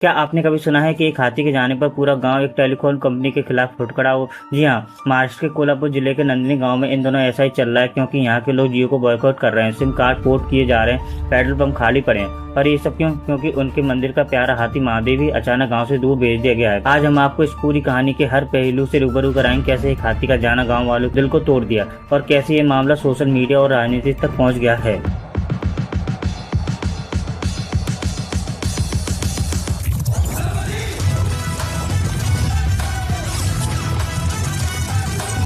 क्या आपने कभी सुना है कि एक हाथी के जाने पर पूरा गांव एक टेलीकॉम कंपनी के खिलाफ उठ खड़ा हो? जी हाँ, महाराष्ट्र के कोल्हापुर जिले के नंदिनी गांव में इन दोनों ऐसा ही चल रहा है, क्योंकि यहाँ के लोग जियो को बॉयकॉट कर रहे हैं, सिम कार्ड पोर्ट किए जा रहे हैं, पेट्रोल पंप खाली पड़े हैं। और ये सब क्यों? क्योंकि उनके मंदिर का प्यारा हाथी महादेव ही अचानक गाँव से दूर भेज दिया गया है। आज हम आपको इस पूरी कहानी के हर पहलू से रूबरू कराएंगे, कैसे एक हाथी का जाना गाँव वालों के दिल को तोड़ दिया और कैसे ये मामला सोशल मीडिया और राजनीति तक पहुँच गया है।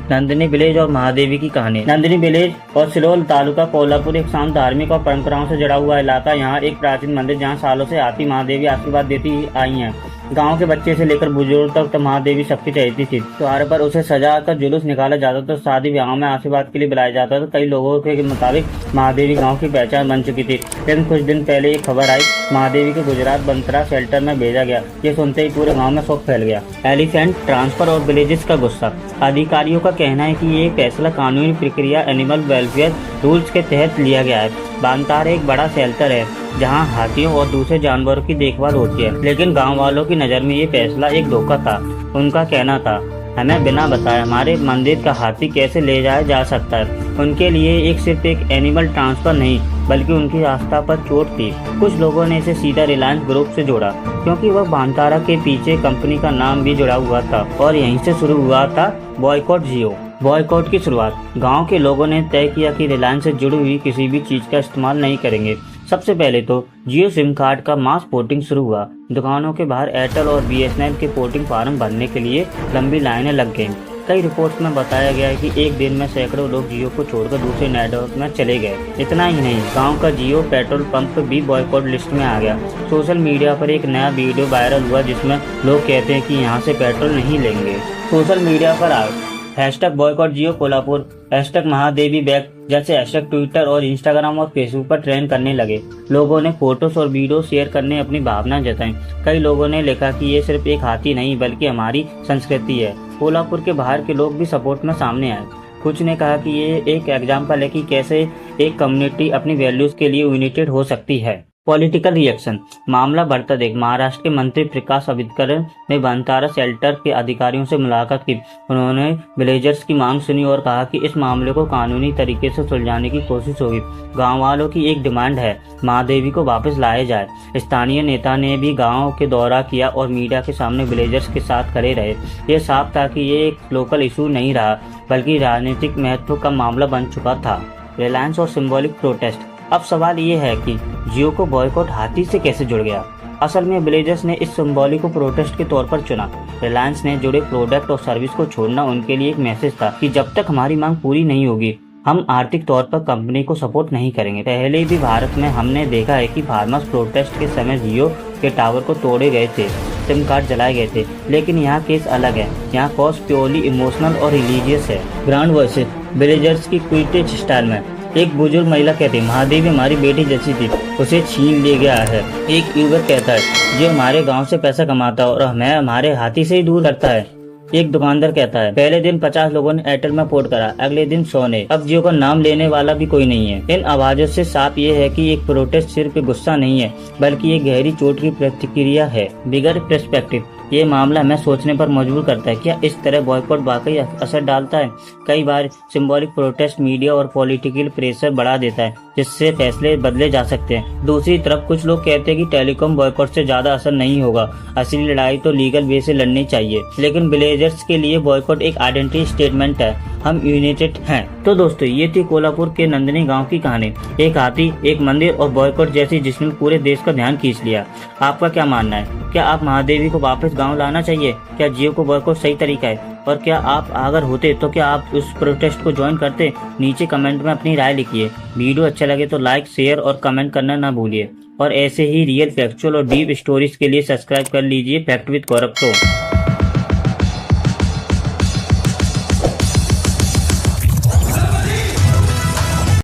नंदिनी विलेज और महादेवी की कहानी। नंदिनी विलेज और सिलोल तालुका कोल्हापुर एक शांत धार्मिक और परंपराओं से जुड़ा हुआ इलाका। यहाँ एक प्राचीन मंदिर जहाँ सालों से आती महादेवी आशीर्वाद देती आई हैं। गांव के बच्चे से लेकर बुजुर्ग तक महादेवी सबकी चहेती थी। त्योहार पर उसे सजा कर जुलूस निकाला जाता था, शादी ब्याह में आशीर्वाद के लिए बुलाया जाता था। कई लोगों के मुताबिक महादेवी गांव की पहचान बन चुकी थी, लेकिन कुछ दिन पहले एक खबर आई, महादेवी को गुजरात बंतरा शेल्टर में भेजा गया। ये सुनते ही पूरे गाँव में शोक फैल गया। एलिफेंट ट्रांसफर और विलेजेस का गुस्सा। अधिकारियों का कहना है कि ये फैसला कानूनी प्रक्रिया एनिमल वेलफेयर रूल्स के तहत लिया गया है। बांतार एक बड़ा शेल्टर है जहां हाथियों और दूसरे जानवरों की देखभाल होती है, लेकिन गांव वालों की नज़र में ये फैसला एक धोखा था। उनका कहना था, हमें बिना बताए हमारे मंदिर का हाथी कैसे ले जाया जा सकता है। उनके लिए एक सिर्फ एक एनिमल ट्रांसफर नहीं, बल्कि उनकी आस्था पर चोट थी। कुछ लोगों ने इसे सीधा रिलायंस ग्रुप से जोड़ा, क्योंकि वह बांतारा के पीछे कंपनी का नाम भी जुड़ा हुआ था और यहीं से शुरू हुआ था बॉयकॉट जियो। बॉयकॉट की शुरुआत। गांव के लोगों ने तय किया कि रिलायंस से जुड़ी हुई किसी भी चीज का इस्तेमाल नहीं करेंगे। सबसे पहले तो जियो सिम कार्ड का मास पोर्टिंग शुरू हुआ। दुकानों के बाहर एयरटेल और बीएसएनएल के पोर्टिंग फार्म भरने के लिए लंबी लाइनें लग गईं। कई रिपोर्ट्स में बताया गया है कि एक दिन में सैकड़ों लोग जियो को छोड़कर दूसरे नेटवर्क में चले गए। इतना ही नहीं, गांव का जियो पेट्रोल पंप भी बॉयकॉट लिस्ट में आ गया। सोशल मीडिया पर एक नया वीडियो वायरल हुआ जिसमें लोग कहते हैं कि यहाँ से पेट्रोल नहीं लेंगे। सोशल मीडिया पर आए हैशटैग बॉयकॉट जियो कोल्हापुर, हैशटैग महादेवी बैक जैसे हैशटैग ट्विटर और इंस्टाग्राम और फेसबुक पर ट्रेंड करने लगे। लोगों ने फोटोज और वीडियो शेयर करने अपनी भावना जताई। कई लोगों ने लिखा कि ये सिर्फ एक हाथी नहीं बल्कि हमारी संस्कृति है। कोल्हापुर के बाहर के लोग भी सपोर्ट में सामने आए। कुछ ने कहा कि ये एक एग्जाम्पल है कि कैसे एक कम्युनिटी अपनी वैल्यूज के लिए यूनाइटेड हो सकती है। Political reaction. मामला बढ़ता देख महाराष्ट्र के मंत्री प्रकाश आंबेडकर ने बांतारा शेल्टर के अधिकारियों से मुलाकात की। उन्होंने विलेजर्स की मांग सुनी और कहा कि इस मामले को कानूनी तरीके से सुलझाने की कोशिश होगी। गांव वालों की एक डिमांड है, महादेवी को वापस लाया जाए। स्थानीय नेता ने भी गांव के दौरा किया और मीडिया के सामने विलेजर्स के साथ खड़े रहे। ये साफ था कि ये एक लोकल इशू नहीं रहा, बल्कि राजनीतिक महत्व का मामला बन चुका था। रिलायंस और सिंबॉलिक प्रोटेस्ट। अब सवाल ये है कि जियो को बॉयकॉट हाथी से कैसे जुड़ गया। असल में विलेजर्स ने इस सिंबॉलिक को प्रोटेस्ट के तौर पर चुना। रिलायंस ने जुड़े प्रोडक्ट और सर्विस को छोड़ना उनके लिए एक मैसेज था कि जब तक हमारी मांग पूरी नहीं होगी, हम आर्थिक तौर पर कंपनी को सपोर्ट नहीं करेंगे। पहले भी भारत में हमने देखा है कि फार्मर्स प्रोटेस्ट के समय जियो के टावर को तोड़े गए थे, सिम कार्ड जलाए गए थे, लेकिन यहाँ केस अलग है। यहाँ कॉज प्योरली इमोशनल और रिलीजियस है। ग्राउंड वर्सेस विलेजर्स की क्विटेज स्टाइल में। एक बुजुर्ग महिला कहती, महादेवी हमारी बेटी जैसी थी, उसे छीन ले गया है। एक युवक कहता है, जो हमारे गांव से पैसा कमाता है और हमें हमारे हाथी से ही दूर करता है। एक दुकानदार कहता है, पहले दिन 50 लोगों ने एयरटेल में पोर्ट करा, अगले दिन 100 ने। अब जियो का नाम लेने वाला भी कोई नहीं है। इन आवाजों से साफ ये है कि एक प्रोटेस्ट सिर्फ गुस्सा नहीं है, बल्कि एक गहरी चोट की प्रतिक्रिया है। बिगर पर्सपेक्टिव। ये मामला हमें सोचने पर मजबूर करता है, क्या इस तरह बॉयकॉट वाकई असर डालता है? कई बार सिंबॉलिक प्रोटेस्ट मीडिया और पॉलिटिकल प्रेशर बढ़ा देता है, जिससे फैसले बदले जा सकते हैं। दूसरी तरफ कुछ लोग कहते हैं कि टेलीकॉम बॉयकॉट से ज्यादा असर नहीं होगा, असली लड़ाई तो लीगल वे से लड़नी चाहिए। लेकिन विलेजर्स के लिए बॉयकॉट एक आइडेंटिटी स्टेटमेंट है, हम यूनाइटेड हैं। तो दोस्तों, ये थी कोल्हापुर के नंदिनी गांव की कहानी। एक हाथी, एक मंदिर और बॉयकॉट जैसी जिसने पूरे देश का ध्यान खींच लिया। आपका क्या मानना है? क्या आप महादेवी को वापस गांव लाना चाहिए? क्या जियो को बॉयकॉट सही तरीका है? और क्या आप अगर होते तो क्या आप उस प्रोटेस्ट को ज्वाइन करते? नीचे कमेंट में अपनी राय लिखिए। वीडियो अच्छा लगे तो लाइक, शेयर और कमेंट करना ना भूलिए। और ऐसे ही रियल, फैक्चुअल और डीप स्टोरीज के लिए सब्सक्राइब कर लीजिए फैक्ट विद गौरव शो।